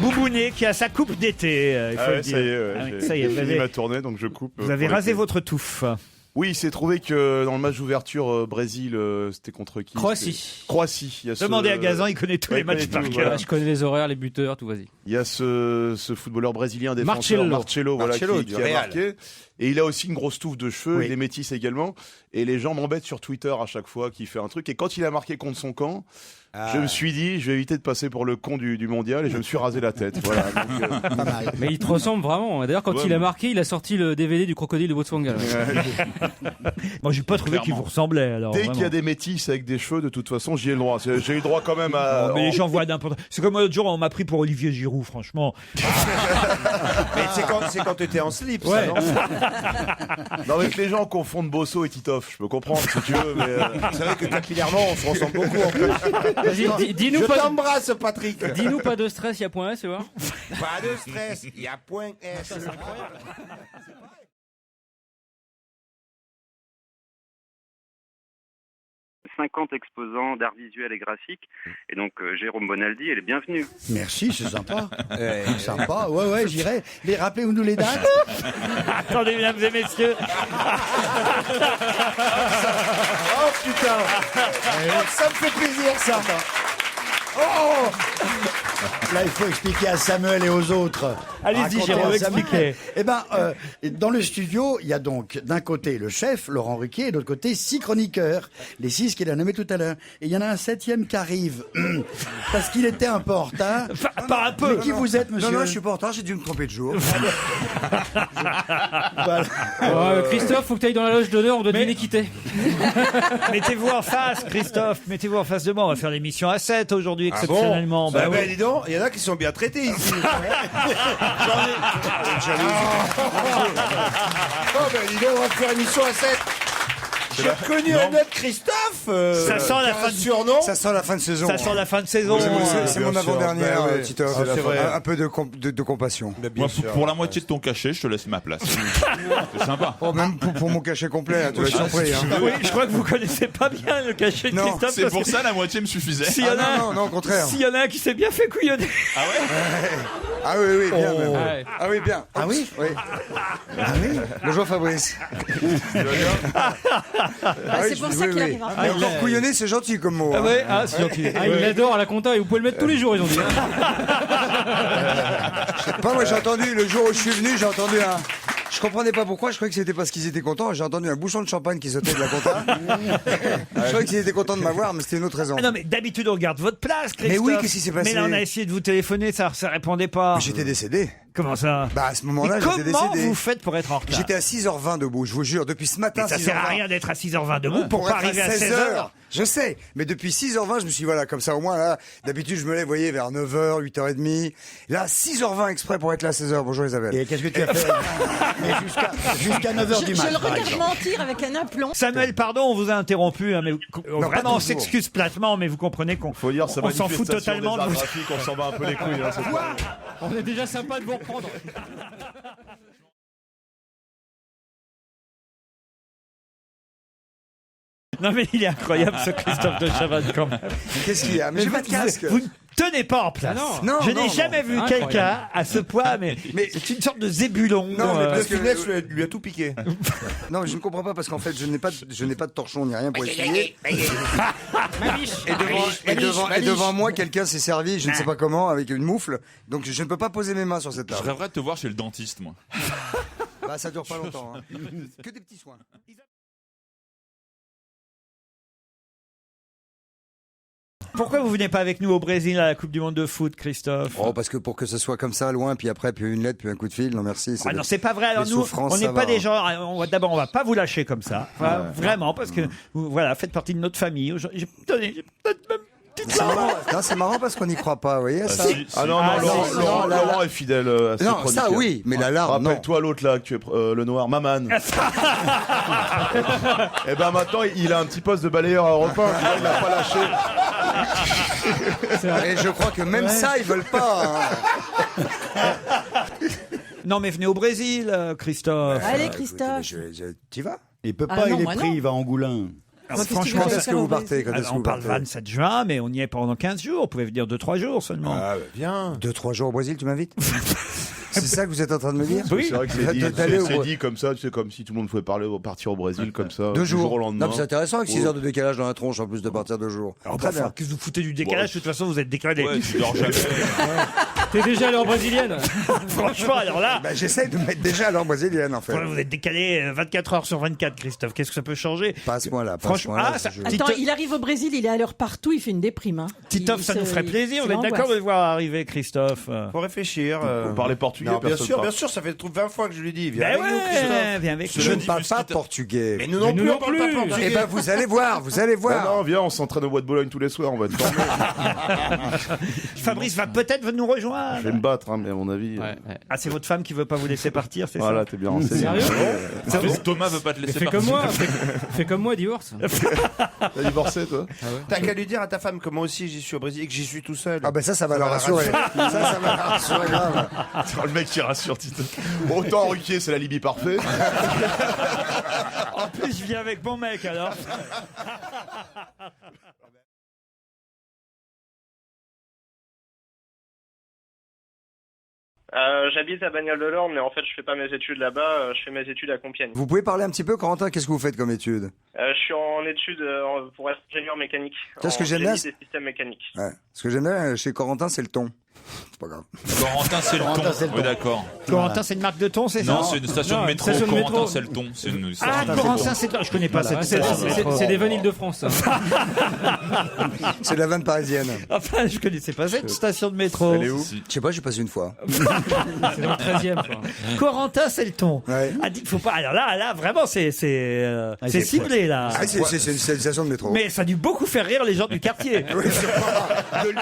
Boubounet qui a sa coupe d'été. Il faut le dire. Ça y est, ça y est, j'ai vous fini avez, ma tournée, donc je coupe. vous avez pour rasé l'été. votre touffe. Oui, il s'est trouvé que dans le match d'ouverture Brésil, c'était contre qui? Croatie. Croatie. Il y a Demandez à Gazan, il connaît tous Ouais, les il matchs connaît par tout, cœur. voilà. Je connais les horaires, les buteurs, tout, vas-y. Il y a ce footballeur brésilien défenseur Marcelo. voilà, Marcelo, qui du a Real. marqué. Et il a aussi une grosse touffe de cheveux, Oui. il est métis également. Et les gens m'embêtent sur Twitter à chaque fois qu'il fait un truc. Et quand il a marqué contre son camp, je me suis dit, je vais éviter de passer pour le con du mondial et je me suis rasé la tête. Voilà. Donc, Pas mal. Mais il te ressemble vraiment. D'ailleurs, quand Ouais, il a mais- marqué, il a sorti le DVD du crocodile de Botswana. Moi, j'ai pas trouvé qu'il Clairement. vous ressemblait. Alors, dès qu'il y a vraiment. des métis avec des cheveux, de toute façon, j'y ai le droit. J'ai eu le droit quand même à. Non, mais les gens voient n'importe. C'est comme l'autre jour, on m'a pris pour Olivier Giroud, franchement. Mais c'est quand tu étais en slip, ça, non? Non, mais que les gens confondent Bosso et Titoff, je peux comprendre si tu veux, mais. C'est vrai que capillairement, on se ressemble beaucoup. En fait. Vas-y, dis-nous Je pas, t'embrasse, Patrick. dis-nous pas de stress, il y a point S, tu vois. Pas de stress, il y a point S. 50 exposants d'art visuel et graphique. Et donc, Jérôme Bonaldi, elle est bienvenue. Merci, c'est sympa. Sympa, ouais, j'irai. Mais rappelez-nous les dates. Attendez, mesdames et messieurs. Oh putain. Ça me fait plaisir, ça. Oh. Là, il faut expliquer à Samuel et aux autres. Allez-y, Racontez Jérôme, à Samuel. expliquez. Eh ben, dans le studio, il y a donc d'un côté le chef, Laurent Ruquier, et de l'autre côté 6 chroniqueurs. Les 6 qu'il a nommés tout à l'heure. Et il y en a un 7e qui arrive. Parce qu'il était un peu en retard. Pas un peu. Mais qui vous êtes, monsieur? Non, je suis pas en retard, j'ai dû me tromper de jour. Voilà. Christophe, faut que tu ailles dans la loge d'honneur, on doit deviner qui t'es. Mettez-vous en face, Christophe. Mettez-vous en face de moi. On va faire l'émission à 7 aujourd'hui, exceptionnellement. Bah, oui. dis donc, il y en a qui sont bien traités ici. Oh, ben dis donc, on va faire une émission à 7. J'ai connu un autre Christophe. Ça sent la qui a fin un de- surnom. Ça sent la fin de saison. Ça sent la fin de saison. C'est mon bien sûr. avant-dernière, Ben ouais. Titoff. Ah, c'est vrai. Un peu de compassion. Ben, bien Moi, sûr. pour la moitié de ton cachet, je te laisse ma place. C'est sympa. Oh, même pour mon cachet complet, tu vas être surpris. Hein. Oui, je crois que vous connaissez pas bien le cachet de Non, Christophe. C'est parce pour que ça la moitié me suffisait. s'il y en a un- Non, au contraire. S'il y en a un qui s'est bien fait couillonner. Ah oui, bien. Oh. même. Ouais. Ah oui, bien. Ah oui? Oui. Bonjour Fabrice. c'est pour ça qu'il arrive en Mais encore couillonner, c'est gentil comme mot. Ah hein. ouais, ah, c'est gentil. Ah, il l'adore à la compta et vous pouvez le mettre tous les jours, ils ont dit. Pas moi, j'ai entendu, le jour où je suis venu, j'ai entendu un... Je comprenais pas pourquoi, je croyais que c'était parce qu'ils étaient contents. J'ai entendu un bouchon de champagne qui sautait de la compta. Je croyais qu'ils étaient contents de m'avoir, mais c'était une autre raison. Ah non, mais d'habitude, on garde votre place, Christophe. Mais oui, qu'est-ce qui s'est passé? Mais là, on a essayé de vous téléphoner, ça répondait pas. Mais j'étais décédé. Comment ça? Bah, à ce moment-là, Mais j'étais comment décédé. vous faites pour être en retard? J'étais à 6h20 debout, je vous jure, depuis ce matin. Mais ça 6h20. sert à rien d'être à 6h20 debout pour pas être arriver à 16h. Je sais, mais depuis 6h20, je me suis dit, voilà, comme ça au moins, là, d'habitude, je me lève, vous voyez, vers 9h, 8h30. Là, 6h20 exprès pour être là à 16h. Bonjour Isabelle. Et qu'est-ce que tu as fait? Mais jusqu'à 9h du Je matin. le par regarde exemple. mentir avec un aplomb. Samuel, pardon, on vous a interrompu, hein, mais pas vraiment, on toujours. s'excuse platement, mais vous comprenez qu'on Faut dire, ça on s'en fout manifestation totalement des arts de vous. graphiques, on s'en bat un peu les couilles. Hein, c'est pas- On est déjà sympa de vous reprendre. Non, mais il est incroyable, ce Christophe de Chavannes, quand même. Qu'est-ce qu'il y a? Mais j'ai pas de casque. Vous ne tenez pas en place. Ah non. Je Non, n'ai non. jamais vu Incroyable. quelqu'un à ce point, mais c'est une sorte de zébulon. Non, mais Le parce que- finesse lui a tout piqué. Non, mais je ne comprends pas parce qu'en fait, je n'ai pas de torchon ni rien pour essayer. Et devant moi, quelqu'un s'est servi, je ne sais pas comment, avec une moufle. Donc je ne peux pas poser mes mains sur cette Je table. rêverais de te voir chez le dentiste, moi. Bah, ça dure pas longtemps. Hein. Que des petits soins. Pourquoi vous venez pas avec nous au Brésil à la Coupe du Monde de foot, Christophe? Oh, parce que pour que ce soit comme ça, loin, puis après, puis une lettre, puis un coup de fil, non merci. Ah non, c'est pas vrai. Alors les nous, souffrances, on n'est ça pas va. des gens. D'abord, on va pas vous lâcher comme ça, Enfin, vraiment, parce que vous, voilà, faites partie de notre famille. J'ai peut-être même une petite C'est larme. marrant. Non, c'est marrant parce qu'on n'y croit pas, vous voyez ça. Ah non, Ah, Laurent, si, Laurent, non, là, Laurent là. est fidèle à ses Non, chroniqueurs. ça oui, mais la larme, non. Rappelle-toi l'autre là, que tu es le noir, Maman. Et ben maintenant, il a un petit poste de balayeur à Europe 1, tu vois, il l'a pas lâché. Et je crois que même ça, ils veulent pas. Hein. Non, mais venez au Brésil, Christophe. Allez, Écoutez, Christophe. tu vas? Il peut Ah pas, non, il est moi pris, non. il va à Angoulin. franchement, Quand est-ce que vous partez? on parle 27 juin, mais on y est pendant 15 jours. Vous pouvez venir 2-3 jours seulement. Ah, bah, viens. 2-3 jours au Brésil, tu m'invites? C'est ça que vous êtes en train de me dire? Oui. C'est vrai que c'est dit, D'aller au c'est Brésil. dit comme ça, tu sais, comme si tout le monde pouvait partir au Brésil comme ça. 2 du jour jours. au lendemain. Non, mais c'est intéressant avec 6 Ouais. heures de décalage dans la tronche en plus de partir 2 jours. Alors, Très enfin, bien. que vous foutez du décalage, de toute façon, vous êtes décalé. Ouais, tu dors jamais. T'es déjà allé en brésilienne? Franchement, alors là, Bah, j'essaie de me mettre déjà à l'heure brésilienne en fait. vous êtes décalé 24 heures sur 24, Christophe. Qu'est-ce que ça peut changer? Pas à ce point-là. Franchement, ça- Attends, il arrive au Brésil, il est à l'heure partout, il fait une déprime. Hein. Titoff, ça nous ferait plaisir. Vous êtes d'accord de le voir arriver, Christophe? Faut réfléchir. Vous parlez portugais, Non, bien personne sûr, parle. bien sûr, ça fait 20 fois que je lui dis. Viens Ben avec nous, Christophe. ouais, viens avec Je nous. ne parle pas portugais. Mais nous non plus, on parle pas portugais. Eh ben, vous allez voir, vous allez Non, voir. non, viens, on s'entraîne au bois de Bologne tous les soirs, on va te former. Fabrice va peut-être nous rejoindre. Je vais me battre, hein, mais à mon avis. Ah, c'est votre femme qui veut pas vous laisser partir, c'est Voilà, ça? t'es bien renseigné. Sérieux? Thomas veut pas te laisser Fais partir. comme moi, fais comme moi, divorce. T'as divorcé, toi? T'as qu'à lui dire à ta femme que moi aussi j'y suis au Brésil et que j'y suis tout seul. Ah ben ça va la rassurer. Ça va la rassurer grave. Le mec qui rassure Tito. Bon, autant Ruquier, c'est la Libye parfaite. En plus, je viens avec mon mec, alors. J'habite à Bagnoles-de-l'Orne, mais en fait, je fais pas mes études là-bas. Je fais mes études à Compiègne. Vous pouvez parler un petit peu, Corentin, qu'est-ce que vous faites comme étude? Je suis en études pour être ingénieur mécanique. Qu'est-ce que j'aime génie bien, des systèmes mécaniques. Ouais. Ce que j'aime bien chez Corentin, c'est le ton. C'est pas grave. Corentin, c'est le ton. Oui, d'accord. Corentin, c'est une marque de thon, c'est ça? Non, c'est une station de métro. station de métro. Corentin, c'est le ton. C'est une Ah, station de métro. Corentin, c'est... Je connais pas cette C'est station de métro. des vannes Île-de-France. ça. C'est la vanne parisienne. Enfin, je connaissais pas cette station de métro. Elle est où? Je sais pas, j'ai passé une fois. C'est dans le 13e. quoi. Corentin, c'est le ton. Ouais. Ah, dites, faut pas... Alors là, vraiment, c'est ciblé, là. Ah, c'est une station de métro. Mais ça a dû beaucoup faire rire les gens du quartier. Oui,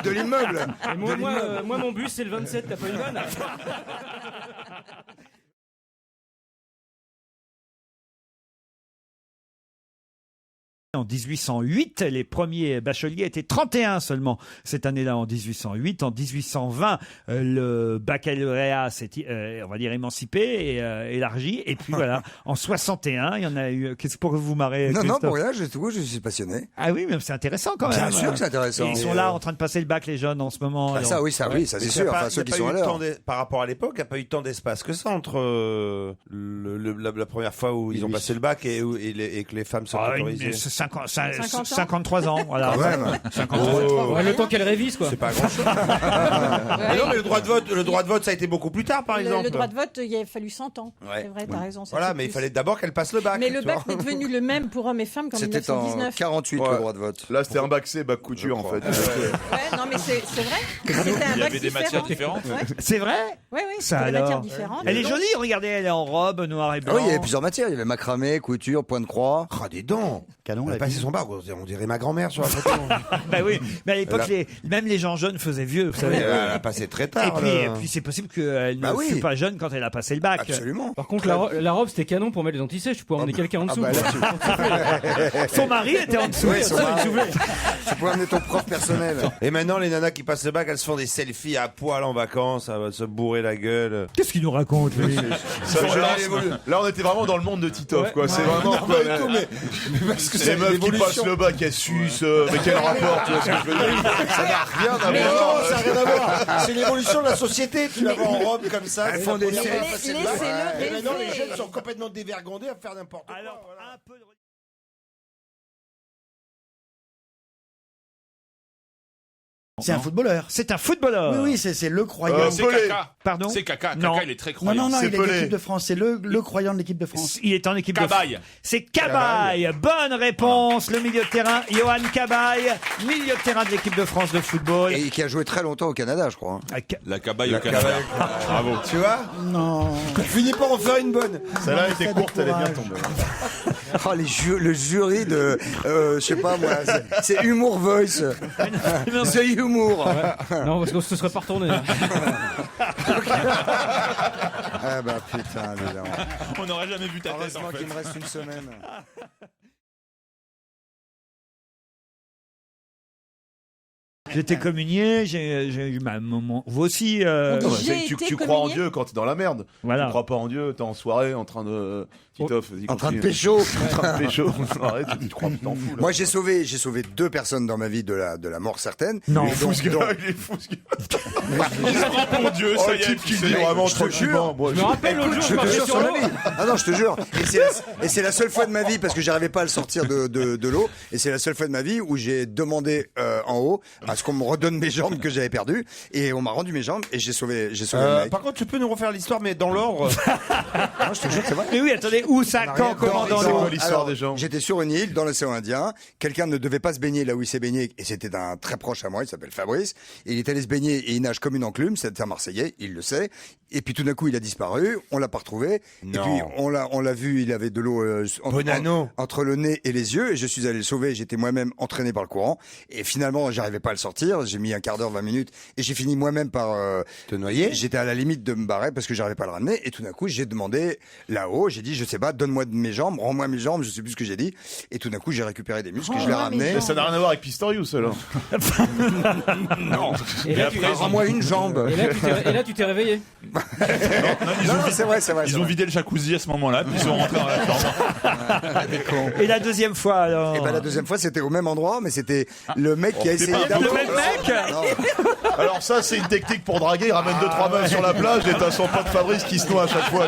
de l'immeuble. Et moi, mon bus, c'est le 27, t'as pas une vanne? En 1808, les premiers bacheliers étaient 31 seulement cette année-là, en 1808. En 1820, le baccalauréat s'est, on va dire, émancipé et élargi. Et puis voilà, en 61, il y en a eu... Qu'est-ce pour que vous marrez, Non, Christophe? pour rien, je suis passionné. Ah oui, mais c'est intéressant quand même. Bien sûr que c'est intéressant. Et ils sont là en train de passer le bac, les jeunes, en ce moment. Ah, alors. ça, oui, ça c'est sûr. Enfin, ceux qui sont à l'heure. Par rapport à l'époque, il n'y a pas eu tant d'espace que ça entre la première fois où ils ont passé le bac et que les femmes sont Ah, autorisées. mais c'est 50 ans 53 ans, voilà. Quand même. 53. Ouais, le temps qu'elle révise, quoi. C'est pas grand-chose. Mais non, mais le droit de vote, ça a été beaucoup plus tard, par exemple. Le droit de vote, il a fallu 100 ans. Ouais. C'est vrai, t'as raison. ça Voilà, fait mais il plus. fallait d'abord qu'elle passe le bac. Mais le tu bac vois. n'est devenu le même pour hommes et femmes qu'en C'était en 1919. 48 Ouais. le droit de vote. Là, c'était un bac C, bac couture, en fait. Ouais, non, mais c'est vrai. C'était un Il y bac avait des matières différent. différentes. Ouais, C'est vrai? ouais, Ça c'était des alors. matières différentes. Elle est jolie, regardez, elle est en robe, noir et Ah blanc. oui, il y avait plusieurs matières. Il y avait macramé, couture, point de croix. Ah, des dents. Canon, Elle a la passé vie. son bac, on dirait ma grand-mère sur la photo. Bah oui, mais à l'époque, Elle même les gens jeunes faisaient vieux, vous savez. Elle a passé très tard. Et là. puis c'est possible qu'elle Bah ne oui. fût pas jeune quand elle a passé le bac. Absolument. Par contre, la robe, c'était canon pour mettre les antisèches. Tu pouvais emmener quelqu'un en dessous. bah là, Son mari était en dessous. Oui, tu pouvais amener ton prof personnel. Et maintenant, les nanas qui passent le bac, elles se font des selfies à poil en vacances, à se bourrer la gueule. Qu'est-ce qu'il nous raconte, lui? Ça, là, on était vraiment dans le monde de Titoff, quoi. C'est vraiment, quoi. Parce que Ces meufs qui passent le bac, elles sucent, mais quel rapport, tu vois ce que je veux dire? Ça n'a rien à Mais voir. non, ça n'a rien à voir. C'est l'évolution de la société. Tu la vois en robe comme ça. Elles font des Elles selfies. passent le bac. Laissez-le Et maintenant, les rêver. jeunes sont complètement dévergondés à faire n'importe quoi. Alors, voilà. un peu de... C'est un footballeur. C'est un footballeur. Oui, oui, c'est le croyant. C'est Pelé. Caca. Pardon? C'est Caca. Non. Caca, il est très Non, croyant. non, non, C'est il est Pelé. d'équipe de France. C'est le croyant de l'équipe de France. Il est en équipe de Cabaye. C'est Cabaye. Bonne réponse. Le milieu de terrain, Johan Cabaye, milieu de terrain de l'équipe de France de football. Et qui a joué très longtemps au Canada, je crois. Ah, La cabaye au Canada. Bravo. Tu vois? Non. Finis par en faire une bonne. Celle-là était courte, elle est bien tombée. Oh, le jury de, je sais pas moi, c'est Humour Voice. C'est Humour. Non, parce qu'on se serait pas retourné. là. Ah bah putain, dis donc. On n'aurait jamais vu ta tête, Heureusement en fait. qu'il me reste une semaine. J'étais communié, j'ai eu ma maman. Vous aussi. Tu crois en Dieu quand t'es dans la merde. Voilà. Tu crois pas en Dieu, t'es en soirée en train de. Titoff, vas-y, En train de continue. pécho. En train de pécho. Arrête, tu crois, tu t'en fous. Là. Moi, j'ai sauvé 2 personnes dans ma vie de la mort certaine. Non. Il est fou ce gars, il est fou ce gars. Il se rend pour Dieu, Oh, ça le y est. type qui tu dit sais. vraiment je te jure. tranquillement. Moi, Je me rappelle l'autre jour, Je je te marchais jure sur sur l'eau. ma vie. Ah non, je te jure. Et c'est la seule fois de ma vie parce que j'arrivais pas à le sortir de l'eau. Et c'est la seule fois de ma vie où j'ai demandé en haut à ce qu'on me redonne mes jambes que j'avais perdues. Et on m'a rendu mes jambes et j'ai sauvé le mec. Par contre, tu peux nous refaire l'histoire, mais dans l'ordre. Non, je te jure, c'est vrai. Mais oui, attendez, où ça, quand, comment, dans C'est l'eau quoi l'histoire Alors, des gens? J'étais sur une île dans l'océan Indien. Quelqu'un ne devait pas se baigner là où il s'est baigné et c'était d'un très proche à moi. Il s'appelle Fabrice. Et il est allé se baigner et il nage comme une enclume. C'était un Marseillais, il le sait. Et puis tout d'un coup, il a disparu. On l'a pas retrouvé. Non. Et puis on l'a vu. Il avait de l'eau entre le nez et les yeux. Et je suis allé le sauver. J'étais moi-même entraîné par le courant. Et finalement, j'arrivais pas à le sortir. J'ai mis un quart d'heure, 20 minutes. Et j'ai fini moi-même par Te noyer. J'étais à la limite de me barrer parce que j'arrivais pas à le ramener. Et tout d'un coup, j'ai demandé là-haut. J'ai dit, je sais pas, donne-moi mes jambes, rends-moi mes jambes. Je sais plus ce que j'ai dit. Et tout d'un coup, j'ai récupéré des muscles. Je l'ai ramené. Mais ça n'a rien à voir avec Pistorius alors. Non. Et là, tu- Rends-moi une jambe. et là, tu t'es réveillé. Non, c'est vrai, c'est vrai. Ils ont vidé le jacuzzi à ce moment-là, puis ils sont rentrés dans la chambre. Et la deuxième fois, alors Et ben la deuxième fois, c'était au même endroit, mais c'était le mec qui a essayé pas d'abord. le même mec Non. Alors ça, c'est une technique pour draguer. Il ramène 2-3 meufs sur la plage et t'as son pote Fabrice qui se noie à chaque fois.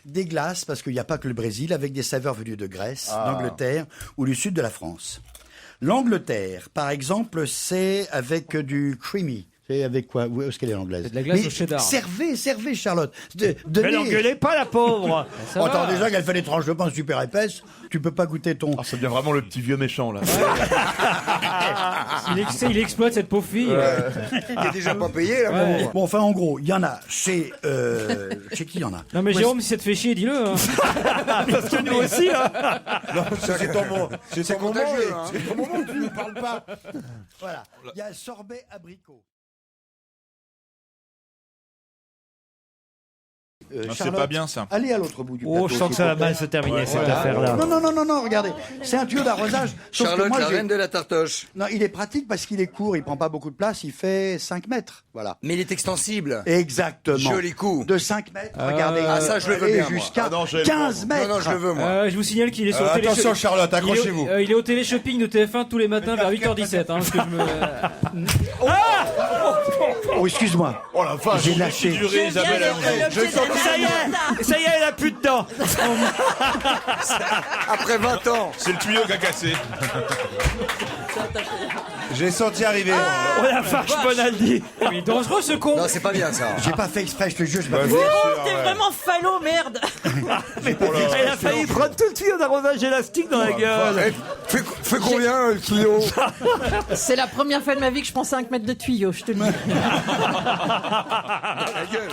Des glaces, parce qu'il n'y a pas que le Brésil, avec des saveurs venues de Grèce, d'Angleterre ou du sud de la France. L'Angleterre, par exemple, c'est avec du creamy. C'est avec quoi? Où est-ce qu'elle est l'anglaise? C'est de la glace Mais au cheddar. Servez, Charlotte. Mais l'engueulez pas, la pauvre. Ça va. Attends, déjà qu'elle fait des tranches de pain super épaisses, tu peux pas goûter ton... Ah, ça devient vraiment le petit vieux méchant là. Il exploite cette pauvre fille. Il est déjà pas payé, là, Ouais. mon. Bon, enfin, en gros, il y en a chez qui il y en a? Non mais Moi, Jérôme, si ça te fait chier, dis-le. Hein. Parce que nous aussi, hein. C'est ton moment. C'est contagieux, hein. C'est ton moment, tu ne parles pas. Voilà. Il y a sorbet abricot. Non, c'est Charlotte, pas bien ça. allez à l'autre bout du plateau. Oh, je sens que ça va mal se terminer, cette affaire-là. Non, regardez. C'est un tuyau d'arrosage. Sauf que Charlotte, moi, la reine de la tartoche. Non, il est pratique parce qu'il est court, il prend pas beaucoup de place, il fait 5 mètres. Voilà. Mais il est extensible. Exactement. Joli coup. De 5 mètres, regardez. Ah, ça, je le veux et bien, moi. jusqu'à Ah non, je vais le 15 mètres. Non, je le veux, moi. Je vous signale qu'il est sur le Attention, Charlotte, accrochez-vous. Il est au télé-shopping de TF1 tous les matins vers 8h17. Hein, parce que je me... Oh, excuse-moi. Oh la vache. J'ai lâché. Durée, Isabelle Allongé. Ça y est, elle a plus de dents. Après 20 ans. C'est le tuyau qui a cassé. J'ai senti arriver. Oh la vache, Bonaldi. Il est dangereux ce con. Non, c'est pas bien, ça. J'ai pas fait exprès, je te jure. T'es vraiment falot, merde. Elle a failli prendre tout le tuyau d'arrosage élastique dans la gueule. Fais combien, le tuyau? C'est la première fois de ma vie que je prends 5 mètres de tuyau, je te le dis. La gueule.